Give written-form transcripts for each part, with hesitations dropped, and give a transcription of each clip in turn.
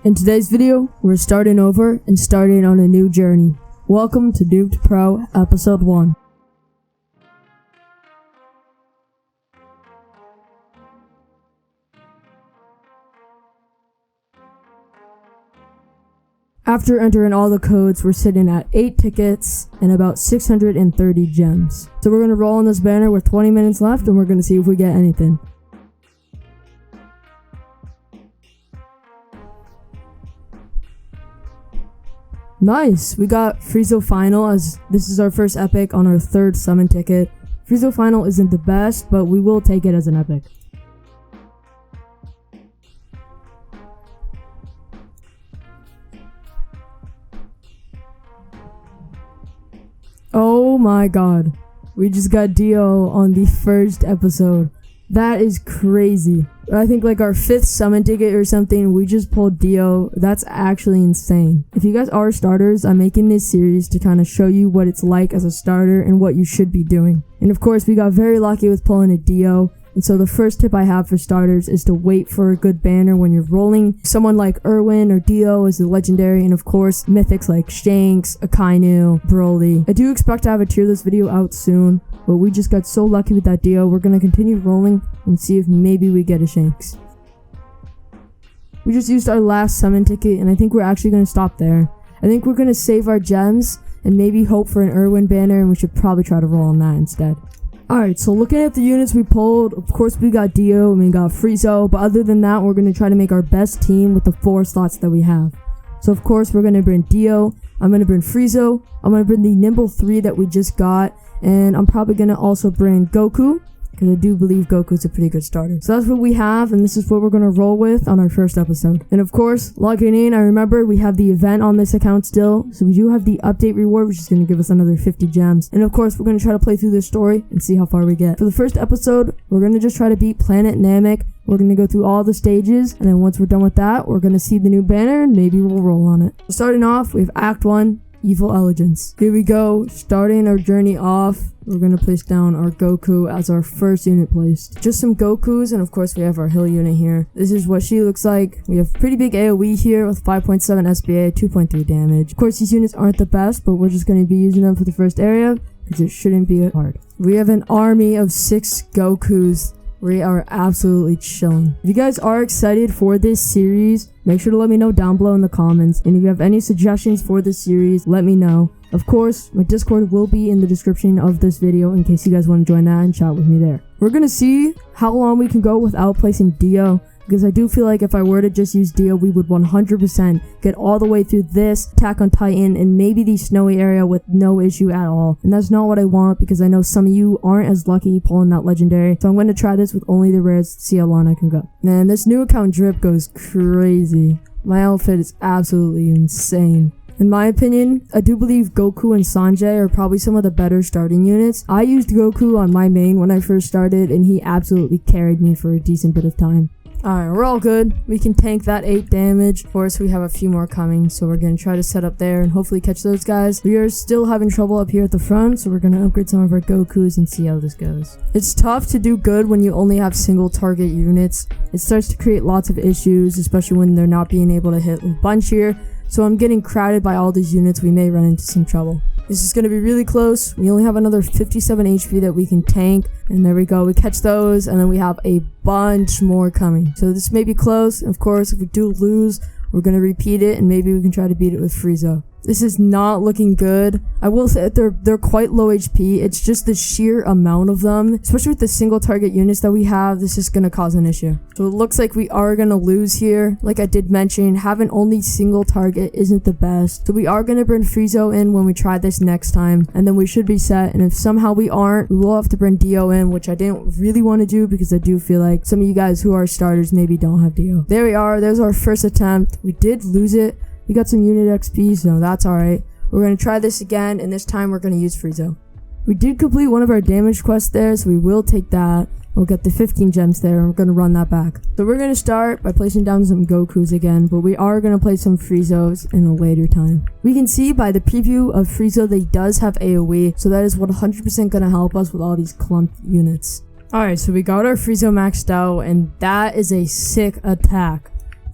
In today's video, we're starting over and starting on a new journey. Welcome to Noob to Pro Episode 1. After entering all the codes, we're sitting at 8 tickets and about 630 gems. So we're going to roll on this banner with 20 minutes left and we're going to see if we get anything. Nice! We got Frieza Final, as this is our first epic on our third summon ticket. Frieza Final isn't the best, but we will take it as an epic. Oh my god. We just got Dio on the first episode. That is crazy. I think like our 5th summon ticket or something, we just pulled Dio. That's actually insane. If you guys are starters, I'm making this series to kind of show you what it's like as a starter and what you should be doing. And of course, we got very lucky with pulling a Dio. And so the first tip I have for starters is to wait for a good banner when you're rolling. Someone like Erwin or Dio is a legendary, and of course mythics like Shanks, Akainu, Broly. I do expect to have a tier list video out soon, but we just got so lucky with that Dio. We're gonna continue rolling and see if maybe we get a Shanks. We just used our last summon ticket and I think we're actually gonna stop there. I think we're gonna save our gems and maybe hope for an Erwin banner, and we should probably try to roll on that instead. Alright, so looking at the units we pulled, of course we got Dio and we got Frieza, but other than that, we're going to try to make our best team with the 4 slots that we have. So of course we're going to bring Dio, I'm going to bring Frieza, I'm going to bring the Nimble 3 that we just got, and I'm probably going to also bring Goku, because I do believe Goku's a pretty good starter. So that's what we have, and this is what we're going to roll with on our first episode. And of course, logging in, I remember we have the event on this account still, so we do have the update reward, which is going to give us another 50 gems. And of course, we're going to try to play through this story and see how far we get. For the first episode, we're going to just try to beat Planet Namek. We're going to go through all the stages, and then once we're done with that, we're going to see the new banner, and maybe we'll roll on it. So starting off, we have Act 1. Evil Elegance. Here we go, starting our journey off. We're going to place down our Goku as our first unit placed. Just some Gokus, and of course we have our hill unit here. This is what she looks like. We have pretty big AoE here with 5.7 SBA, 2.3 damage. Of course these units aren't the best, but we're just going to be using them for the first area because it shouldn't be hard. We have an army of 6 Gokus. We are absolutely chilling. If you guys are excited for this series, make sure to let me know down below in the comments. And if you have any suggestions for this series, let me know. Of course, my Discord will be in the description of this video in case you guys want to join that and chat with me there. We're going to see how long we can go without placing Dio, because I do feel like if I were to just use Dio, we would 100% get all the way through this Attack on Titan and maybe the snowy area with no issue at all. And that's not what I want, because I know some of you aren't as lucky pulling that legendary. So I'm going to try this with only the rares to see how long I can go. Man, this new account drip goes crazy. My outfit is absolutely insane. In my opinion, I do believe Goku and Sanjay are probably some of the better starting units. I used Goku on my main when I first started, and he absolutely carried me for a decent bit of time. Alright, we're all good. We can tank that 8 damage. Of course, we have a few more coming, so we're going to try to set up there and hopefully catch those guys. We are still having trouble up here at the front, so we're going to upgrade some of our Gokus and see how this goes. It's tough to do good when you only have single target units. It starts to create lots of issues, especially when they're not being able to hit a bunch here. So I'm getting crowded by all these units. We may run into some trouble. This is going to be really close. We only have another 57 HP that we can tank. And there we go. We catch those. And then we have a bunch more coming. So this may be close. Of course, if we do lose, we're going to repeat it. And maybe we can try to beat it with Frieza. This is not looking good. I will say that they're quite low HP. It's just the sheer amount of them, especially with the single target units that we have. This is going to cause an issue. So it looks like we are going to lose here. Like I did mention, having only single target isn't the best. So we are going to bring Frieza in when we try this next time, and then we should be set. And if somehow we aren't, we will have to bring Dio in, which I didn't really want to do because I do feel like some of you guys who are starters maybe don't have Dio. There we are. There's our first attempt. We did lose it. We got some unit XP, so that's alright. We're going to try this again, and this time we're going to use Frieza. We did complete one of our damage quests there, so we will take that. We'll get the 15 gems there, and we're going to run that back. So we're going to start by placing down some Gokus again, but we are going to play some Friezas in a later time. We can see by the preview of Frieza that he does have AoE, so that is 100% going to help us with all these clumped units. Alright, so we got our Frieza maxed out, and that is a sick attack.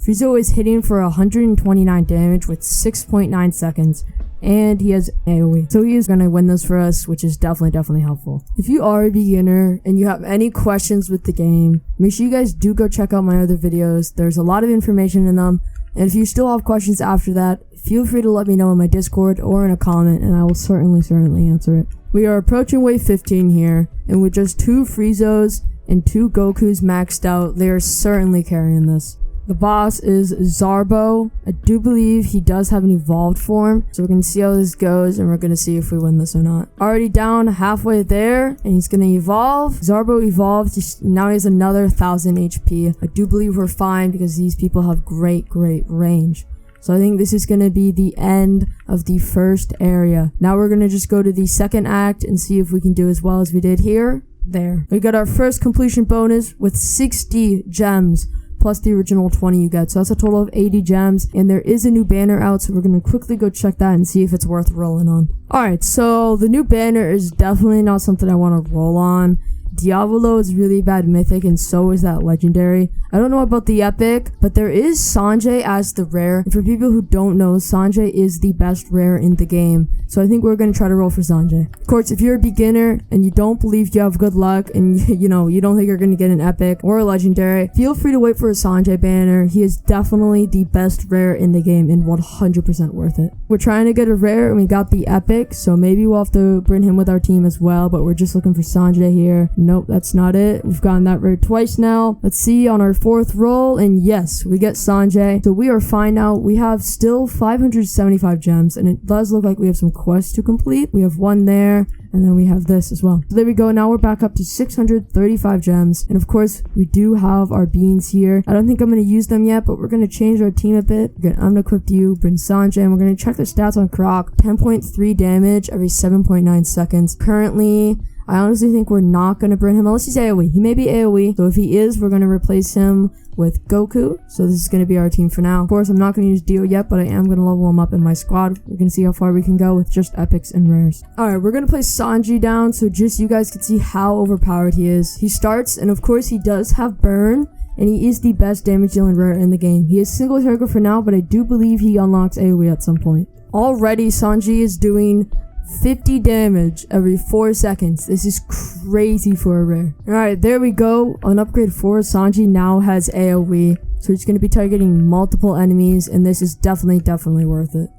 Frieza is hitting for 129 damage with 6.9 seconds. And he has AoE. So he is going to win this for us, which is definitely helpful. If you are a beginner and you have any questions with the game, make sure you guys do go check out my other videos. There's a lot of information in them. And if you still have questions after that, feel free to let me know in my Discord or in a comment, and I will certainly answer it. We are approaching wave 15 here, and with just 2 Friezos and 2 Gokus maxed out, they are certainly carrying this. The boss is Zarbo. I do believe he does have an evolved form, so we're going to see how this goes, and we're going to see if we win this or not. Already down halfway there, and he's going to evolve. Zarbo evolved. Now he has another 1000 HP. I do believe we're fine because these people have great range. So I think this is going to be the end of the first area. Now we're going to just go to the second act and see if we can do as well as we did here. There. We got our first completion bonus with 60 gems. Plus the original 20 you get. So that's a total of 80 gems. And there is a new banner out, so we're going to quickly go check that and see if it's worth rolling on. Alright, so the new banner is definitely not something I want to roll on. Diavolo is really bad mythic, and so is that legendary. I don't know about the epic, but there is Sanjay as the rare. And for people who don't know, Sanjay is the best rare in the game. So I think we're going to try to roll for Sanjay. Of course, if you're a beginner and you don't believe you have good luck and you don't think you're going to get an epic or a legendary, feel free to wait for a Sanjay banner. He is definitely the best rare in the game and 100% worth it. We're trying to get a rare and we got the epic, so maybe we'll have to bring him with our team as well, but we're just looking for Sanjay here. Nope, that's not it. We've gotten that rare twice now. Let's see on our 4th roll, and yes, we get Sanjay. So we are fine now. We have still 575 gems, and it does look like we have some quests to complete. We have one there, and then we have this as well. So there we go. Now we're back up to 635 gems, and of course, we do have our beans here. I don't think I'm going to use them yet, but we're going to change our team a bit. I'm going to equip you, bring Sanjay, and we're going to check the stats on Croc. 10.3 damage every 7.9 seconds. Currently, I honestly think we're not going to bring him unless he's AoE. He may be AoE, so if he is, we're going to replace him with Goku. So this is going to be our team for now. Of course, I'm not going to use Dio yet, but I am going to level him up in my squad. We're going to see how far we can go with just epics and rares. Alright, we're going to place Sanji down so just you guys can see how overpowered he is. He starts, and of course he does have burn, and he is the best damage dealing rare in the game. He is single target for now, but I do believe he unlocks AoE at some point. Already, Sanji is doing 50 damage every 4 seconds. This is crazy for a rare. Alright, there we go. On upgrade 4, Sanji now has AoE. So he's going to be targeting multiple enemies, and this is definitely worth it.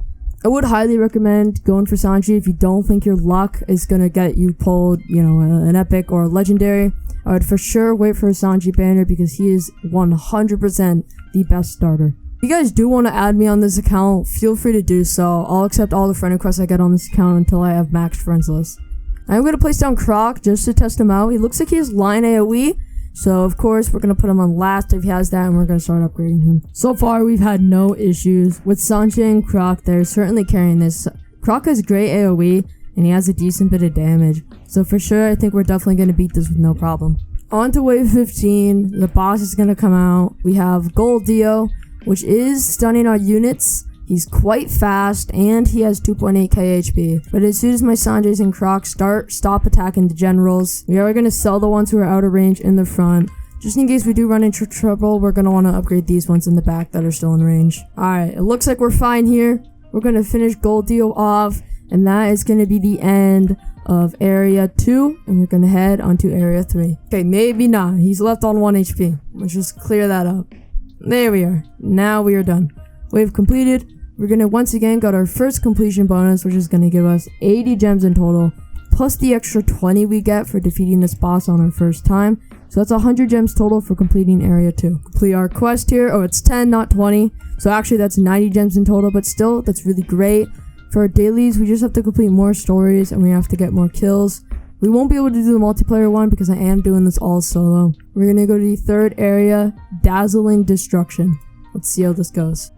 I would highly recommend going for Sanji if you don't think your luck is going to get you pulled, an epic or a legendary. I would for sure wait for a Sanji banner because he is 100% the best starter. If you guys do want to add me on this account, feel free to do so. I'll accept all the friend requests I get on this account until I have maxed friends list. I'm going to place down Croc just to test him out. He looks like he has line AoE, so of course we're going to put him on last if he has that, and we're going to start upgrading him. So far we've had no issues. With Sanjay and Croc, they're certainly carrying this. Croc has great AoE, and he has a decent bit of damage. So for sure, I think we're definitely going to beat this with no problem. On to wave 15, the boss is going to come out. We have Gold Dio, which is stunning our units. He's quite fast, and he has 2.8k HP. But as soon as my Sanjays and Crocs stop attacking the generals, we are going to sell the ones who are out of range in the front. Just in case we do run into trouble, we're going to want to upgrade these ones in the back that are still in range. Alright, it looks like we're fine here. We're going to finish Gold Dio off, and that is going to be the end of area 2, and we're going to head onto area 3. Okay, maybe not. He's left on 1 HP. Let's just clear that up. There we are. Now we are done. Wave completed. We're going to once again got our first completion bonus, which is going to give us 80 gems in total, plus the extra 20 we get for defeating this boss on our first time. So that's 100 gems total for completing area 2. Complete our quest here. Oh, it's 10, not 20. So actually that's 90 gems in total, but still, that's really great. For our dailies, we just have to complete more stories, and we have to get more kills. We won't be able to do the multiplayer one because I am doing this all solo. We're going to go to the third area, Dazzling Destruction. Let's see how this goes.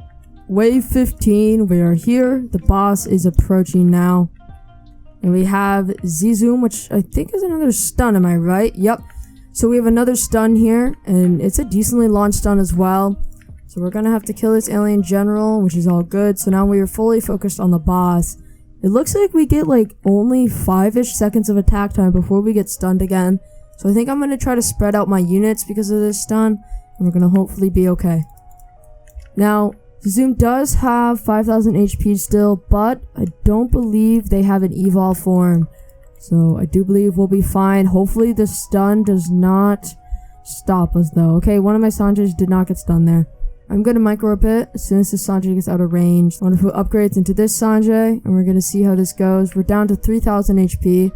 Wave 15, we are here. The boss is approaching now. And we have Zizum, which I think is another stun, am I right? Yep. So we have another stun here, and it's a decently launched stun as well. So we're going to have to kill this alien general, which is all good. So now we are fully focused on the boss. It looks like we get like only 5-ish seconds of attack time before we get stunned again. So I think I'm going to try to spread out my units because of this stun, and we're going to hopefully be okay. Now, Zoom does have 5,000 HP still, but I don't believe they have an evolve form. So I do believe we'll be fine. Hopefully the stun does not stop us though. Okay, one of my Sanjays did not get stunned there. I'm gonna micro a bit as soon as this Sanjay gets out of range. I'm gonna put upgrades into this Sanjay, and we're gonna see how this goes. We're down to 3,000 HP,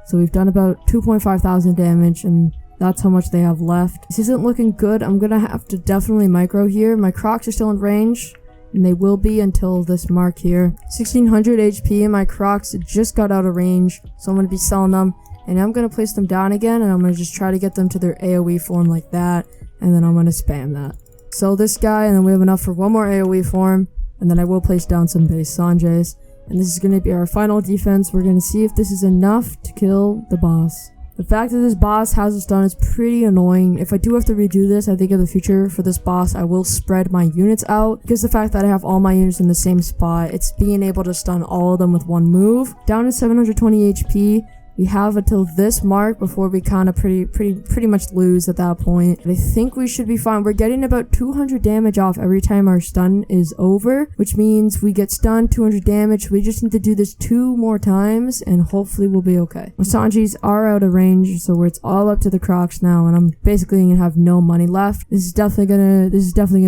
so we've done about 2.5 thousand damage, and that's how much they have left. This isn't looking good. I'm gonna have to definitely micro here. My Crocs are still in range, and they will be until this mark here. 1,600 HP, and my Crocs just got out of range, so I'm gonna be selling them. And I'm gonna place them down again, and I'm gonna just try to get them to their AoE form like that, and then I'm gonna spam that. Sell this guy, and then we have enough for one more AoE form, and then I will place down some base Sanjays. And this is going to be our final defense. We're going to see if this is enough to kill the boss. The fact that this boss has a stun is pretty annoying. If I do have to redo this, I think in the future for this boss, I will spread my units out. Because the fact that I have all my units in the same spot, it's being able to stun all of them with one move. Down to 720 HP. We have until this mark before we kind of pretty much lose at that point. But I think we should be fine. We're getting about 200 damage off every time our stun is over, which means we get stunned, 200 damage. We just need to do this 2 more times, and hopefully we'll be okay. My Sanjis are out of range, so it's all up to the Crocs now, and I'm basically gonna have no money left. This is definitely gonna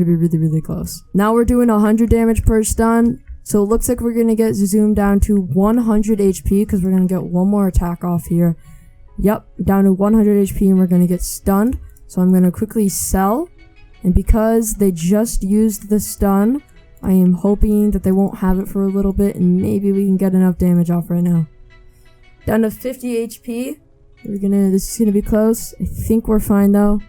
be really close. Now we're doing 100 damage per stun. So it looks like we're going to get Zoom down to 100 HP because we're going to get one more attack off here. Yep, down to 100 HP and we're going to get stunned. So I'm going to quickly sell. And because they just used the stun, I am hoping that they won't have it for a little bit and maybe we can get enough damage off right now. Down to 50 HP. This is going to be close. I think we're fine though.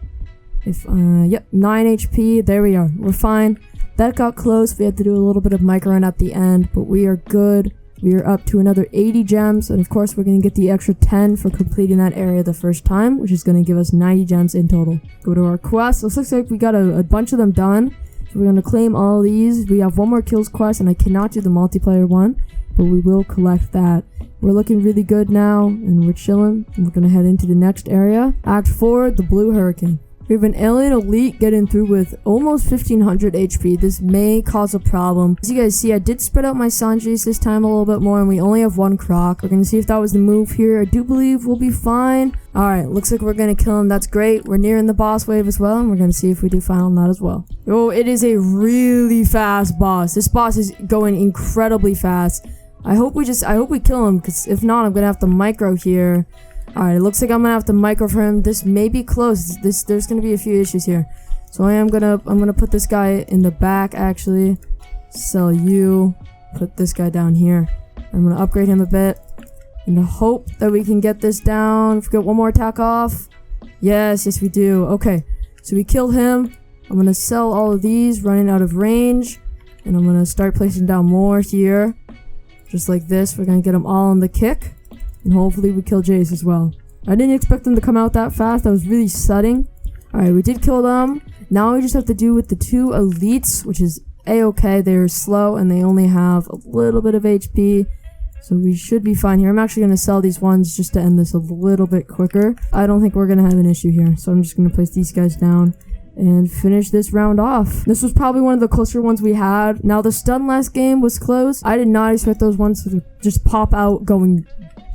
Yep, 9 HP. There we are. We're fine. That got close. We had to do a little bit of micro at the end, but we are good. We are up to another 80 gems, and of course we're going to get the extra 10 for completing that area the first time, which is going to give us 90 gems in total. Go to our quests. It looks like we got a bunch of them done. So we're going to claim all of these. We have one more kills quest, and I cannot do the multiplayer one, but we will collect that. We're looking really good now, and we're chilling. And we're going to head into the next area. Act 4, the Blue Hurricane. We have an alien elite getting through with almost 1,500 HP. This may cause a problem. As you guys see, I did spread out my Sanjis this time a little bit more, and we only have one Croc. We're going to see if that was the move here. I do believe we'll be fine. Alright, looks like we're going to kill him. That's great. We're nearing the boss wave as well, and we're going to see if we do fine on that as well. Oh, it is a really fast boss. This boss is going incredibly fast. I hope we kill him, because if not, I'm going to have to micro here. Alright, it looks like I'm gonna have to micro for him. This may be close. There's gonna be a few issues here. So I'm gonna put this guy in the back actually. Sell you. Put this guy down here. I'm gonna upgrade him a bit. In the hope that we can get this down. If we get one more attack off. Yes, we do. Okay. So we killed him. I'm gonna sell all of these, running out of range. And I'm gonna start placing down more here. Just like this. We're gonna get them all on the kick. And hopefully we kill Jace as well. I didn't expect them to come out that fast. That was really sudden. Alright, we did kill them. Now we just have to do with the 2 elites, which is a-okay. They're slow and they only have a little bit of HP. So we should be fine here. I'm actually going to sell these ones just to end this a little bit quicker. I don't think we're going to have an issue here. So I'm just going to place these guys down and finish this round off. This was probably one of the closer ones we had. Now the stun last game was close. I did not expect those ones to just pop out going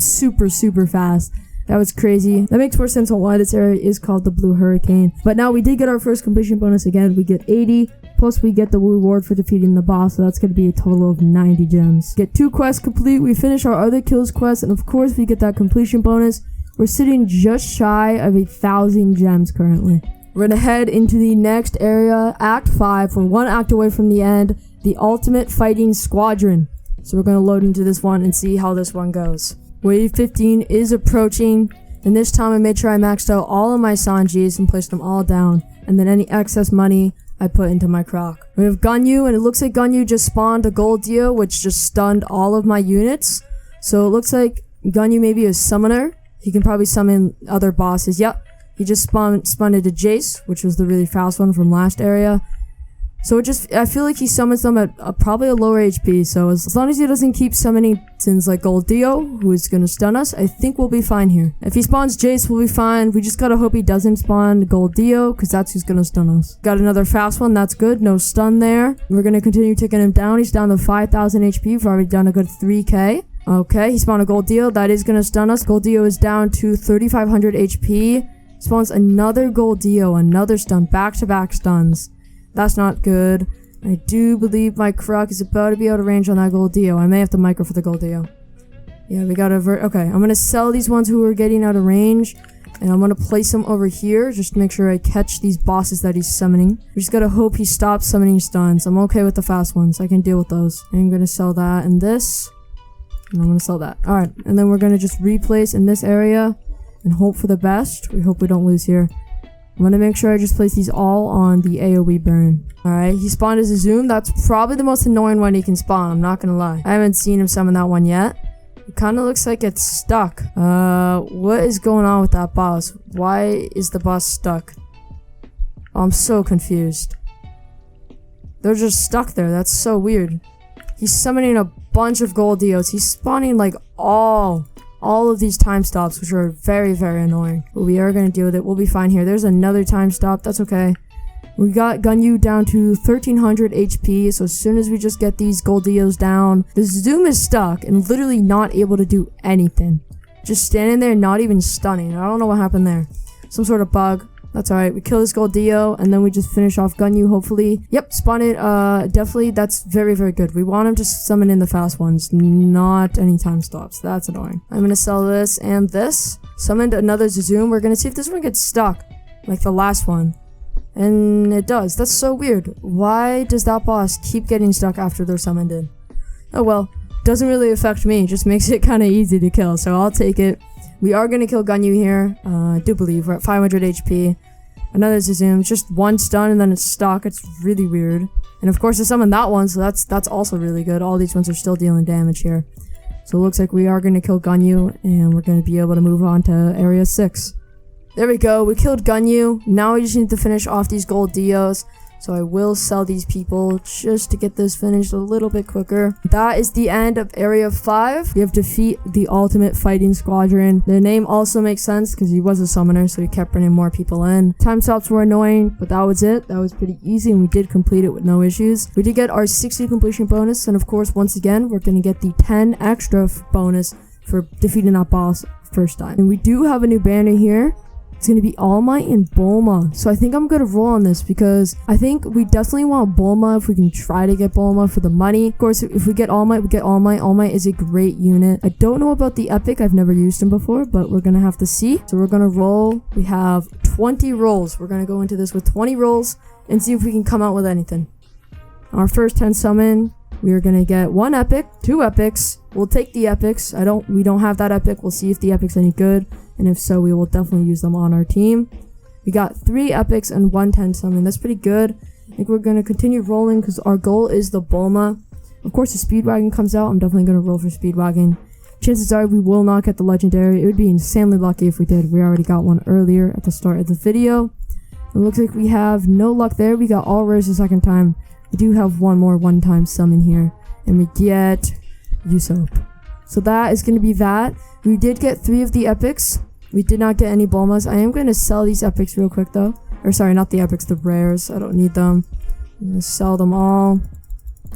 super fast. That was crazy. That makes more sense on why this area is called the Blue Hurricane. But now we did get our first completion bonus again. We get 80, plus we get the reward for defeating the boss, so that's going to be a total of 90 gems. Get 2 quests complete, we finish our other kills quest, and of course we get that completion bonus. We're sitting just shy of 1,000 gems currently. We're going to head into the next area, Act 5. We're 1 act away from the end, the Ultimate Fighting Squadron. So we're going to load into this one and see how this one goes. Wave 15 is approaching, and this time I made sure I maxed out all of my Sanjis and placed them all down, and then any excess money I put into my Croc. We have Gunyu, and it looks like Gunyu just spawned a gold deal, which just stunned all of my units. So it looks like Gunyu may be a summoner. He can probably summon other bosses. Yep, he just spawned a Jace, which was the really fast one from last area. So I feel like he summons them at probably a lower HP. So as long as he doesn't keep summoning things like Gold Dio, who is gonna stun us, I think we'll be fine here. If he spawns Jace, we'll be fine. We just gotta hope he doesn't spawn Gold Dio, because that's who's gonna stun us. Got another fast one, that's good. No stun there. We're gonna continue taking him down. He's down to 5,000 HP. We've already done a good 3k. Okay, he spawned a Gold Dio. That is gonna stun us. Gold Dio is down to 3,500 HP. Spawns another Gold Dio, another stun. Back-to-back stuns. That's not good. I do believe my Kruk is about to be out of range on that Gold Dio. I may have to micro for the Gold Dio. Yeah, we gotta okay, I'm gonna sell these ones who are getting out of range. And I'm gonna place them over here just to make sure I catch these bosses that he's summoning. We just gotta hope he stops summoning stuns. I'm okay with the fast ones. I can deal with those. I'm gonna sell that and this. And I'm gonna sell that. Alright, and then we're gonna just replace in this area and hope for the best. We hope we don't lose here. I'm gonna make sure I just place these all on the AoE burn. Alright, he spawned as a Zoom. That's probably the most annoying one he can spawn, I'm not gonna lie. I haven't seen him summon that one yet. It kinda looks like it's stuck. What is going on with that boss? Why is the boss stuck? Oh, I'm so confused. They're just stuck there, that's so weird. He's summoning a bunch of Gold Dios. He's spawning like all of these time stops, which are very, very annoying. But we are going to deal with it. We'll be fine here. There's another time stop. That's okay. We got Gunyu down to 1,300 HP. So as soon as we just get these Gold Dios down, the Zoom is stuck and literally not able to do anything. Just standing there, not even stunning. I don't know what happened there. Some sort of bug. That's alright. We kill this Gold Dio and then we just finish off Gunyu, hopefully. Yep, spawn it. Definitely, that's very, very good. We want him to summon in the fast ones, not any time stops. That's annoying. I'm gonna sell this and this. Summoned another Zoom. We're gonna see if this one gets stuck, like the last one. And it does. That's so weird. Why does that boss keep getting stuck after they're summoned in? Oh well, doesn't really affect me. Just makes it kind of easy to kill, so I'll take it. We are going to kill Gunyu here. I do believe we're at 500 HP. Another Zoom, just one stun and then it's stuck. It's really weird. And of course I summoned that one, so that's also really good. All these ones are still dealing damage here. So it looks like we are going to kill Gunyu and we're going to be able to move on to area 6. There we go, we killed Gunyu. Now we just need to finish off these Gold Dios. So I will sell these people just to get this finished a little bit quicker. That is the end of Area 5. We have defeat the Ultimate Fighting Squadron. The name also makes sense because he was a summoner, so he kept bringing more people in. Time stops were annoying, but that was it. That was pretty easy and we did complete it with no issues. We did get our 60 completion bonus, and of course, once again, we're going to get the 10 extra bonus for defeating that boss first time. And we do have a new banner here. It's going to be All Might and Bulma. So I think I'm going to roll on this because I think we definitely want Bulma if we can try to get Bulma for the money. Of course, if we get All Might, we get All Might. All Might is a great unit. I don't know about the Epic. I've never used him before, but we're going to have to see. So we're going to roll. We have 20 rolls. We're going to go into this with 20 rolls and see if we can come out with anything. Our first 10 summon, we are going to get 1 Epic, 2 Epics. We'll take the Epics. We don't have that Epic. We'll see if the Epic's any good. And if so, we will definitely use them on our team. We got 3 Epics and 1 10 summon. That's pretty good. I think we're going to continue rolling because our goal is the Bulma. Of course, the Speedwagon comes out. I'm definitely going to roll for Speedwagon. Chances are we will not get the Legendary. It would be insanely lucky if we did. We already got one earlier at the start of the video. It looks like we have no luck there. We got all rares the second time. We do have one more one-time summon here. And we get Usopp. So that is going to be that. We did get 3 of the Epics. We did not get any Bulmas. I am going to sell these Epics real quick though. Or sorry, not the Epics, the rares. I don't need them. I'm going to sell them all.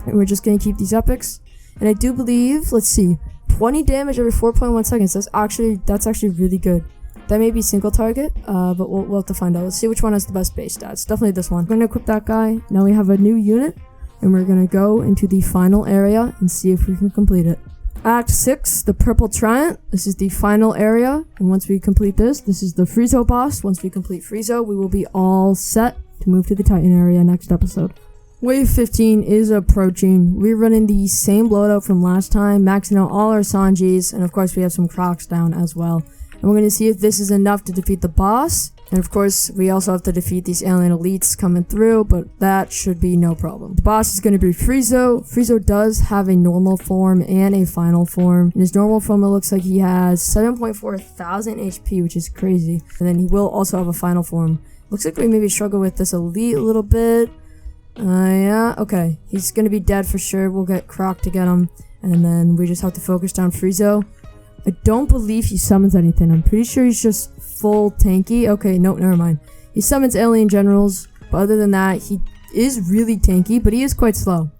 And we're just going to keep these Epics. And I do believe, let's see, 20 damage every 4.1 seconds. That's actually really good. That may be single target, but we'll have to find out. Let's see which one has the best base stats. Definitely this one. We're going to equip that guy. Now we have a new unit. And we're going to go into the final area and see if we can complete it. Act 6, the Purple Triant. This is the final area, and once we complete this is the Frieza boss. Once we complete Frieza, we will be all set to move to the Titan area next episode. Wave 15 is approaching. We're running the same loadout from last time, maxing out all our Sanjis, and of course we have some Crocs down as well. And we're going to see if this is enough to defeat the boss. And of course, we also have to defeat these alien elites coming through, but that should be no problem. The boss is going to be Frieza. Frieza does have a normal form and a final form. In his normal form, it looks like he has 7.4 thousand HP, which is crazy. And then he will also have a final form. Looks like we maybe struggle with this elite a little bit. Yeah, okay. He's gonna be dead for sure. We'll get Croc to get him. And then we just have to focus down Frieza. I don't believe he summons anything. I'm pretty sure he's just full tanky. Okay, no, never mind. He summons alien generals. But other than that, he is really tanky, but he is quite slow.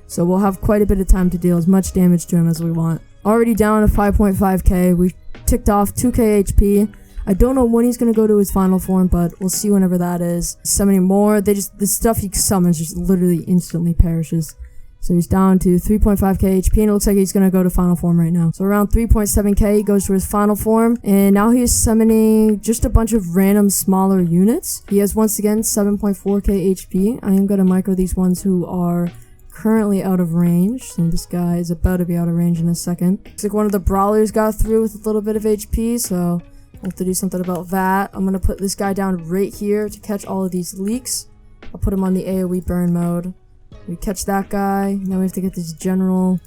So we'll have quite a bit of time to deal as much damage to him as we want. Already down to 5.5k. We ticked off 2k HP. I don't know when he's going to go to his final form, but we'll see whenever that is. Summoning more. The stuff he summons just literally instantly perishes. So he's down to 3.5k HP, and it looks like he's going to go to final form right now. So around 3.7k, he goes to his final form, and now he is summoning just a bunch of random smaller units. He has once again 7.4k HP. I am going to micro these ones who are currently out of range. So this guy is about to be out of range in a second. Looks like one of the brawlers got through with a little bit of HP, so we'll have to do something about that. I'm going to put this guy down right here to catch all of these leaks. I'll put him on the AoE burn mode. We catch that guy. Now we have to get this general.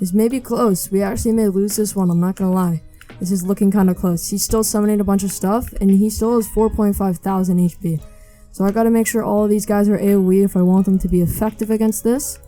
This may be close. We actually may lose this one, I'm not gonna lie. This is looking kind of close. He's still summoning a bunch of stuff, and he still has 4.5 thousand HP. So I gotta make sure all of these guys are AoE if I want them to be effective against this.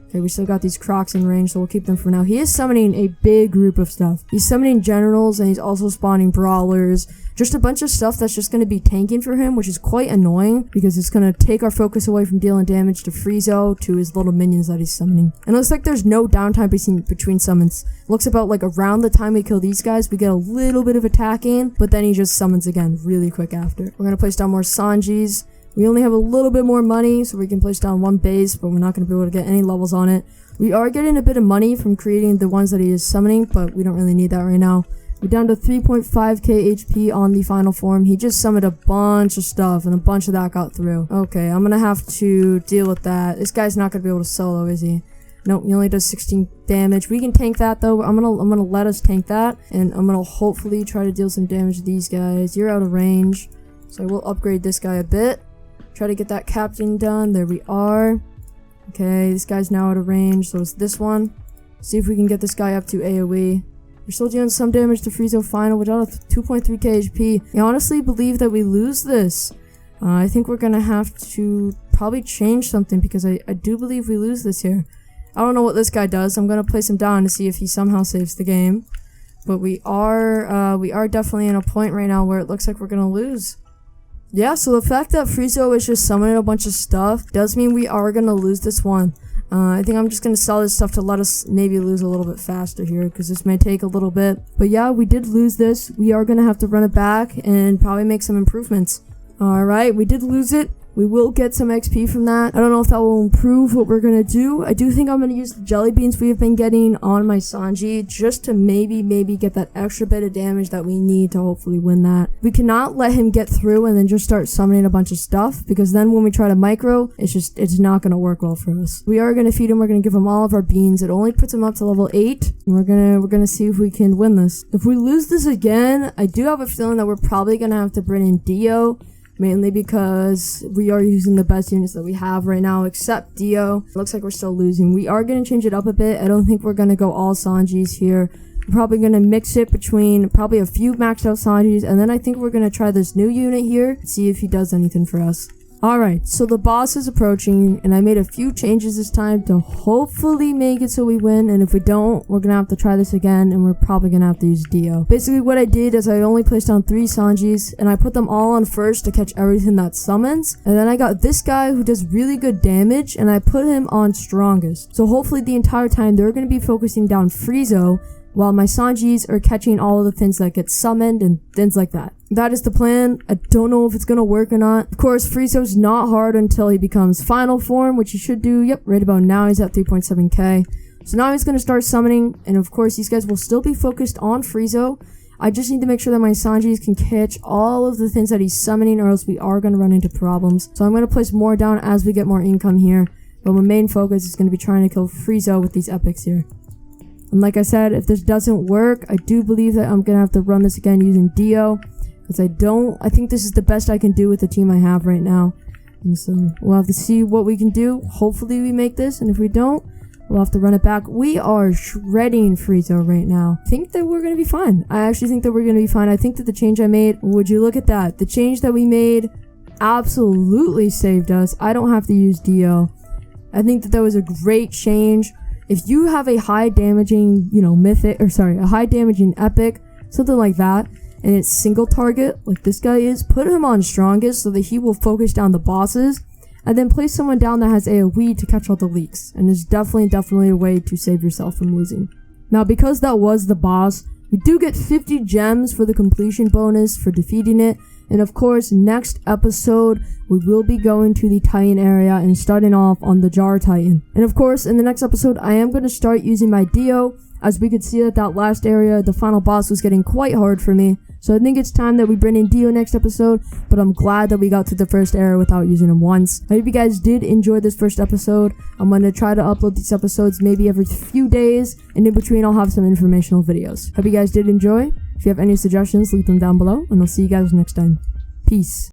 Okay, we still got these Crocs in range, so we'll keep them for now. He is summoning a big group of stuff. He's summoning generals, and he's also spawning brawlers. Just a bunch of stuff that's just going to be tanking for him, which is quite annoying, because it's going to take our focus away from dealing damage to Frieza, to his little minions that he's summoning. And it looks like there's no downtime between summons. It looks about like around the time we kill these guys, we get a little bit of attacking, but then he just summons again really quick after. We're going to place down more Sanjis. We only have a little bit more money, so we can place down one base, but we're not going to be able to get any levels on it. We are getting a bit of money from creating the ones that he is summoning, but we don't really need that right now. We're down to 3.5k HP on the final form. He just summoned a bunch of stuff, and a bunch of that got through. Okay, I'm going to have to deal with that. This guy's not going to be able to solo, is he? Nope, he only does 16 damage. We can tank that, though. I'm gonna let us tank that, and I'm going to hopefully try to deal some damage to these guys. You're out of range, so I will upgrade this guy a bit. Try to get that captain done. There we are. Okay, this guy's now out of range, so it's this one. See if we can get this guy up to AoE. We're still doing some damage to Frieza final without a 2.3k HP. I honestly believe that we lose this. I think we're gonna have to probably change something, because I do believe we lose this here. I don't know what this guy does. I'm gonna place him down to see if he somehow saves the game. But we are definitely in a point right now where it looks like we're gonna lose. Yeah, so the fact that Frieza is just summoning a bunch of stuff does mean we are going to lose this one. I think I'm just going to sell this stuff to let us maybe lose a little bit faster here, because this may take a little bit. But yeah, we did lose this. We are going to have to run it back and probably make some improvements. Alright, we did lose it. We will get some XP from that. I don't know if that will improve what we're going to do. I do think I'm going to use the jelly beans we have been getting on my Sanji, just to maybe get that extra bit of damage that we need to hopefully win that. We cannot let him get through and then just start summoning a bunch of stuff, because then when we try to micro, it's not going to work well for us. We are going to feed him. We're going to give him all of our beans. It only puts him up to level 8. And we're going to see if we can win this. If we lose this again, I do have a feeling that we're probably going to have to bring in Dio. Mainly because we are using the best units that we have right now, except Dio. It looks like we're still losing. We are going to change it up a bit. I don't think we're going to go all Sanjis here. We're probably going to mix it between probably a few maxed out Sanjis, and then I think we're going to try this new unit here, see if he does anything for us. Alright, so the boss is approaching, and I made a few changes this time to hopefully make it so we win, and if we don't, we're gonna have to try this again, and we're probably gonna have to use Dio. Basically, what I did is I only placed down 3 Sanjis, and I put them all on first to catch everything that summons, and then I got this guy who does really good damage, and I put him on strongest. So hopefully the entire time, they're gonna be focusing down Frieza, while my Sanjis are catching all of the things that get summoned and things like that. That is the plan. I don't know if it's gonna work or not. Of course, Frieza's not hard until he becomes final form, which he should do. Yep, right about now he's at 3.7k. So now he's gonna start summoning, and of course these guys will still be focused on Frieza. I just need to make sure that my Sanjis can catch all of the things that he's summoning, or else we are gonna run into problems. So I'm gonna place more down as we get more income here. But my main focus is gonna be trying to kill Frieza with these epics here. And like I said, if this doesn't work, I do believe that I'm gonna have to run this again using Dio, because I think this is the best I can do with the team I have right now. And so we'll have to see what we can do. Hopefully we make this, and if we don't, we'll have to run it back. We are shredding Frieza right now. I think that we're gonna be fine. I actually think that we're gonna be fine. I think that the change I made, would you look at that? The change that we made absolutely saved us. I don't have to use Dio. I think that was a great change. If you have a high damaging, a high damaging epic, something like that, and it's single target, like this guy is, put him on strongest so that he will focus down the bosses, and then place someone down that has AoE to catch all the leaks. And it's definitely a way to save yourself from losing. Now, because that was the boss, we do get 50 gems for the completion bonus for defeating it. And of course, next episode, we will be going to the Titan area and starting off on the Jar Titan. And of course, in the next episode, I am going to start using my Dio, as we could see that last area, the final boss, was getting quite hard for me. So I think it's time that we bring in Dio next episode, but I'm glad that we got to the first area without using him once. I hope you guys did enjoy this first episode. I'm going to try to upload these episodes maybe every few days, and in between I'll have some informational videos. Hope you guys did enjoy. If you have any suggestions, leave them down below, and I'll see you guys next time. Peace.